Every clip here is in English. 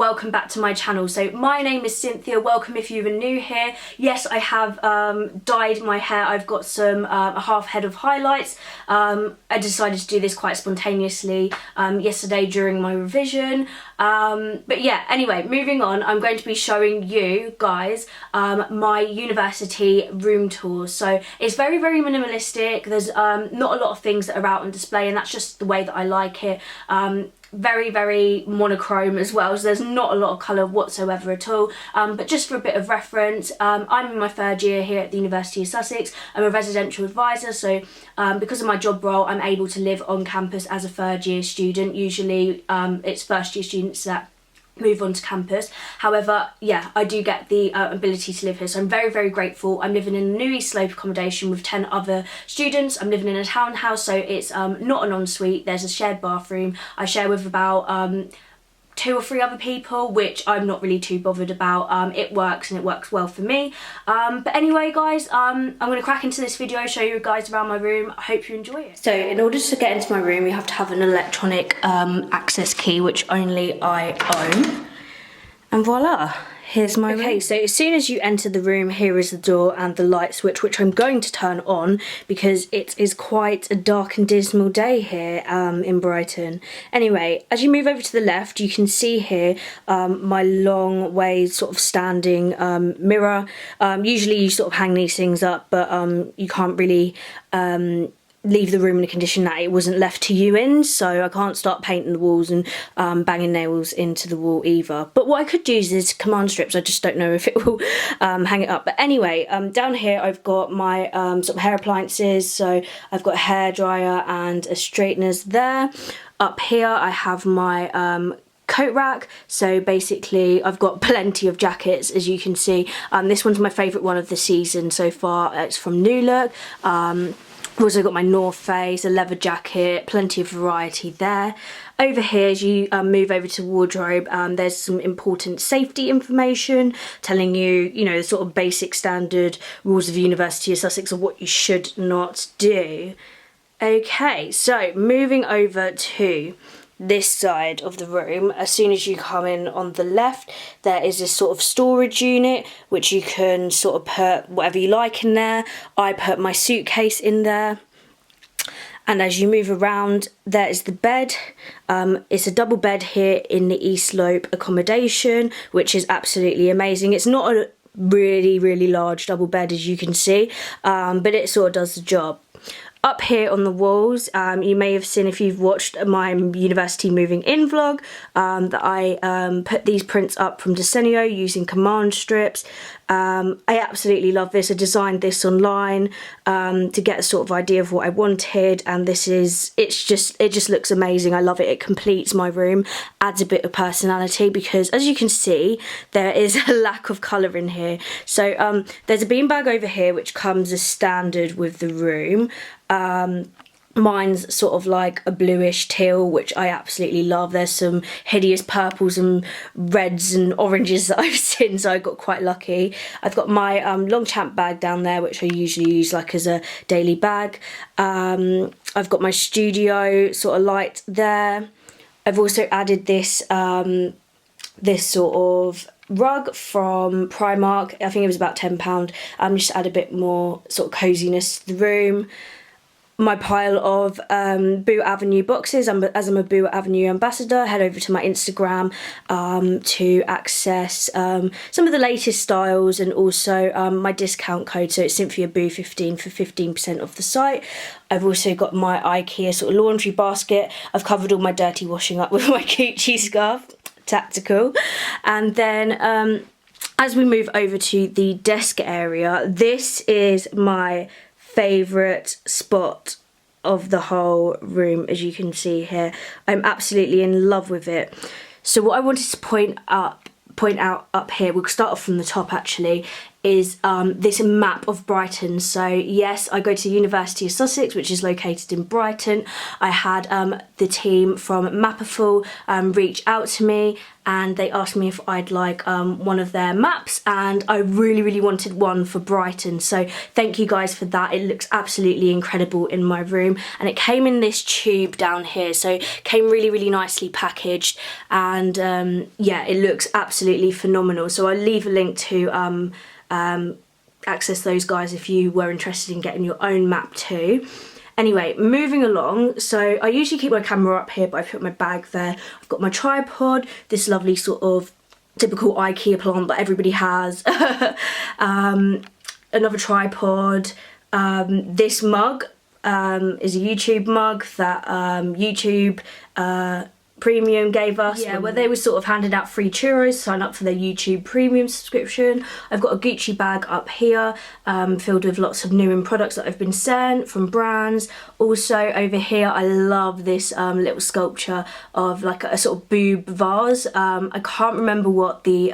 welcome back to my channel. So my name is Cynthia. Welcome if you are new here. Yes, I have dyed my hair. I've got some a half head of highlights. I decided to do this quite spontaneously yesterday during my revision. But yeah, anyway, moving on, I'm going to be showing you guys my university room tour. So it's very, very minimalistic. There's not a lot of things that are out on display, and that's just the way that I like it. Very, very monochrome as well, so there's not a lot of colour whatsoever at all. But just for a bit of reference, I'm in my third year here at the University of Sussex. I'm a residential advisor, so because of my job role, I'm able to live on campus as a third year student. Usually it's first year students that move on to campus. However, yeah, I do get the ability to live here, so I'm very, very grateful. I'm living in a new East Slope accommodation with 10 other students. I'm living in a townhouse, so it's not an ensuite. There's a shared bathroom. I share with about 2 or 3 other people, which I'm not really too bothered about. It works, and it works well for me. But anyway, guys, I'm going to crack into this video, show you guys around my room. I hope you enjoy it. So in order to get into my room, you have to have an electronic access key, which only I own. And voila, here's my room. Okay, so as soon as you enter the room, here is the door and the light switch, which I'm going to turn on because it is quite a dark and dismal day here in Brighton. Anyway, as you move over to the left, you can see here my long way sort of standing mirror. Usually you sort of hang these things up, but you can't really leave the room in a condition that it wasn't left to you in, so I can't start painting the walls and banging nails into the wall either. But what I could use is command strips. I just don't know if it will hang it up. But anyway, down here I've got my sort of hair appliances, so I've got a hairdryer and a straighteners there. Up here I have my coat rack, so basically I've got plenty of jackets, as you can see. This one's my favourite one of the season so far. It's from New Look. I've also got my North Face, a leather jacket, plenty of variety there. Over here, as you move over to wardrobe, there's some important safety information telling you, you know, the sort of basic standard rules of the University of Sussex of what you should not do. Okay, so moving over to this side of the room, as soon as you come in on the left, there is this sort of storage unit which you can sort of put whatever you like in there. I put my suitcase in there. And as you move around, there is the bed. It's a double bed here in the East Slope accommodation, which is absolutely amazing. It's not a really, really large double bed, as you can see, but it sort of does the job. Up here on the walls, you may have seen if you've watched my university moving in vlog, that I put these prints up from Desenio using command strips. I absolutely love this. I designed this online to get a sort of idea of what I wanted, and it just looks amazing. I love it. It completes my room, adds a bit of personality, because as you can see, there is a lack of colour in here. So there's a beanbag over here which comes as standard with the room. Mine's sort of like a bluish teal, which I absolutely love. There's some hideous purples and reds and oranges that I've seen, so I got quite lucky. I've got my Longchamp bag down there, which I usually use like as a daily bag. I've got my studio sort of light there. I've also added this this sort of rug from Primark. I think it was about £10. Just to add a bit more sort of coziness to the room. My pile of Boo Avenue boxes. As I'm a Boo Avenue ambassador, head over to my Instagram to access some of the latest styles, and also my discount code, so it's CynthiaBoo15 for 15% off the site. I've also got my IKEA sort of laundry basket. I've covered all my dirty washing up with my Gucci scarf, tactical. And then as we move over to the desk area, this is my favourite spot of the whole room, as you can see here. I'm absolutely in love with it. So what I wanted to point out up here, we'll start off from the top actually, is this map of Brighton. So yes, I go to the University of Sussex, which is located in Brighton. I had the team from Mapiful reach out to me, and they asked me if I'd like one of their maps, and I really wanted one for Brighton, so thank you guys for that. It looks absolutely incredible in my room, and it came in this tube down here, so it came really nicely packaged, and yeah, it looks absolutely phenomenal. So I'll leave a link to access those guys if you were interested in getting your own map too. Anyway, moving along, so I usually keep my camera up here, but I put my bag there. I've got my tripod, this lovely sort of typical IKEA plant that everybody has. Another tripod. This mug is a YouTube mug that YouTube Premium gave us, yeah, where they were sort of handing out free churros. Sign up for their YouTube Premium subscription. I've got a Gucci bag up here filled with lots of new products that I've been sent from brands. Also over here I love this little sculpture of like a sort of boob vase. I can't remember what the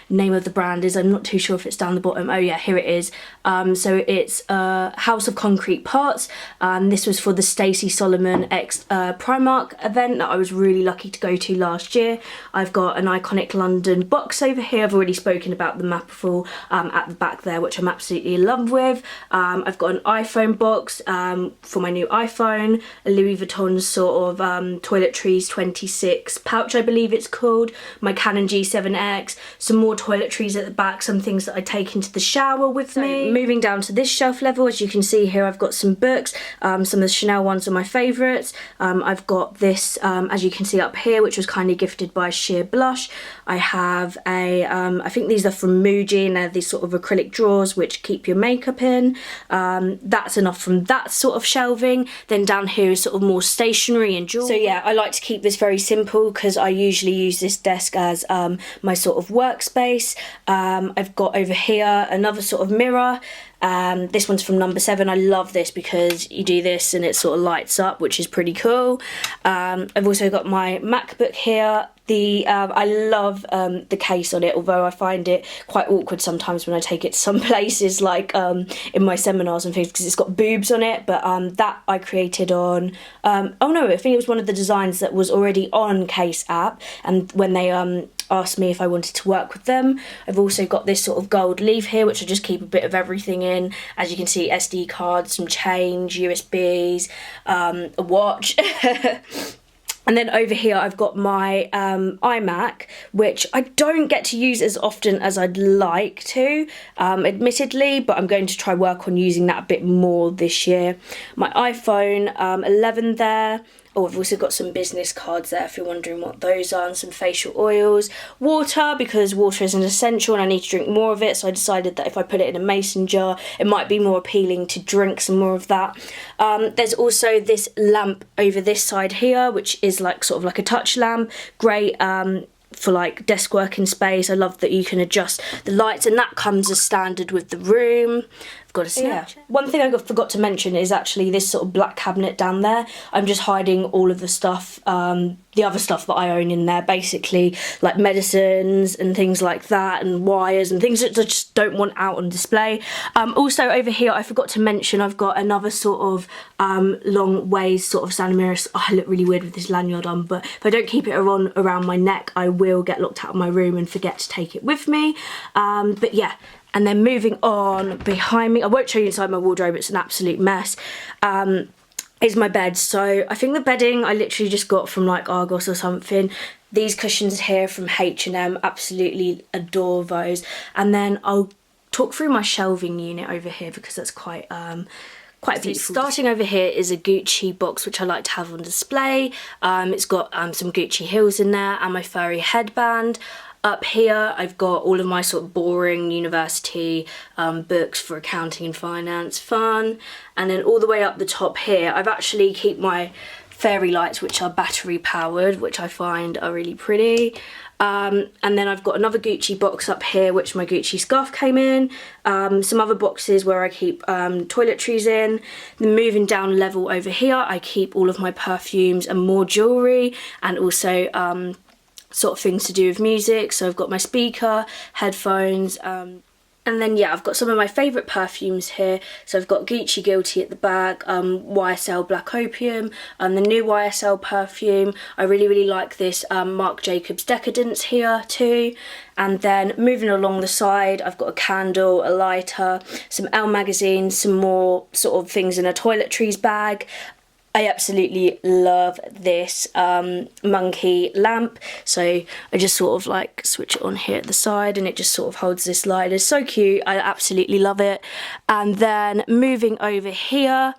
name of the brand is. I'm not too sure if it's down the bottom. Oh yeah, here it is. So it's House of Concrete Parts. This was for the Stacey Solomon X Primark event that I was really lucky to go to last year. I've got an iconic London box over here. I've already spoken about the Mapiful at the back there, which I'm absolutely in love with. I've got an iPhone box for my new iPhone, a Louis Vuitton sort of toiletries 26 pouch, I believe it's called, my Canon G7X, some more toiletries at the back, some things that I take into the shower with me. Moving down to this shelf level, as you can see here, I've got some books. Some of the Chanel ones are my favourites. I've got this, as you can see up here, which was kindly gifted by Sheer Blush. I have a, I think these are from Muji, and they're these sort of acrylic drawers which keep your makeup in. That's enough from that sort of shelving. Then down here is sort of more stationery and jewellery. So yeah, I like to keep this very simple because I usually use this desk as my sort of workspace. I've got over here another sort of mirror. This one's from Number 7. I love this because you do this and it sort of lights up, which is pretty cool. I've also got my MacBook here. I love the case on it, although I find it quite awkward sometimes when I take it to some places, like in my seminars and things, because it's got boobs on it. But that I created on, oh no, I think it was one of the designs that was already on Case app, and when they asked me if I wanted to work with them. I've also got this sort of gold leaf here, which I just keep a bit of everything in. As you can see, SD cards, some change, USBs, a watch. And then over here I've got my iMac, which I don't get to use as often as I'd like to, admittedly, but I'm going to try work on using that a bit more this year. My iPhone 11 there. Oh, I've also got some business cards there if you're wondering what those are, and some facial oils. Water, because water is an essential and I need to drink more of it, so I decided that if I put it in a mason jar, it might be more appealing to drink some more of that. There's also this lamp over this side here, which is like sort of like a touch lamp. Great for like desk working space. I love that you can adjust the lights, and that comes as standard with the room. I've got a Snapchat. Yeah. One thing I forgot to mention is actually this sort of black cabinet down there. I'm just hiding all of the stuff, the other stuff that I own in there, basically like medicines and things like that, and wires and things that I just don't want out on display. Also over here I forgot to mention I've got another sort of long ways sort of standing mirror. Oh, I look really weird with this lanyard on, but if I don't keep it around my neck, I will get locked out of my room and forget to take it with me. But yeah. And then moving on, behind me, I won't show you inside my wardrobe, it's an absolute mess, is my bed. So I think the bedding I literally just got from like Argos or something. These cushions here from H&M, absolutely adore those. And then I'll talk through my shelving unit over here because that's quite beautiful. Starting over here is a Gucci box which I like to have on display. It's got some Gucci heels in there and my furry headband. Up here I've got all of my sort of boring university books for accounting and finance, fun. And then all the way up the top here I've actually keep my fairy lights, which are battery powered, which I find are really pretty. And then I've got another Gucci box up here which my Gucci scarf came in. Some other boxes where I keep toiletries in. Then moving down level over here I keep all of my perfumes and more jewellery, and also sort of things to do with music. So I've got my speaker, headphones, and And then yeah, I've got some of my favourite perfumes here. So I've got Gucci Guilty at the back, YSL Black Opium, the new YSL perfume. I really like this Marc Jacobs Decadence here too. And then moving along the side, I've got a candle, a lighter, some Elle magazine, some more sort of things in a toiletries bag. I absolutely love this monkey lamp, so I just sort of like switch it on here at the side and it just sort of holds this light. It's so cute, I absolutely love it. And then moving over here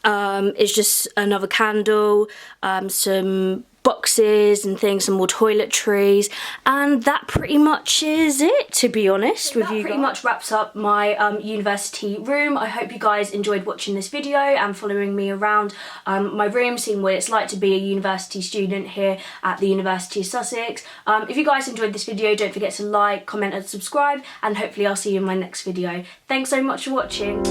is just another candle, some boxes and things, some more toiletries, and that pretty much is it, to be honest with you guys. That pretty much wraps up my university room. I hope you guys enjoyed watching this video and following me around my room, seeing what it's like to be a university student here at the University of Sussex. If you guys enjoyed this video, don't forget to like, comment and subscribe, and hopefully I'll see you in my next video. Thanks so much for watching.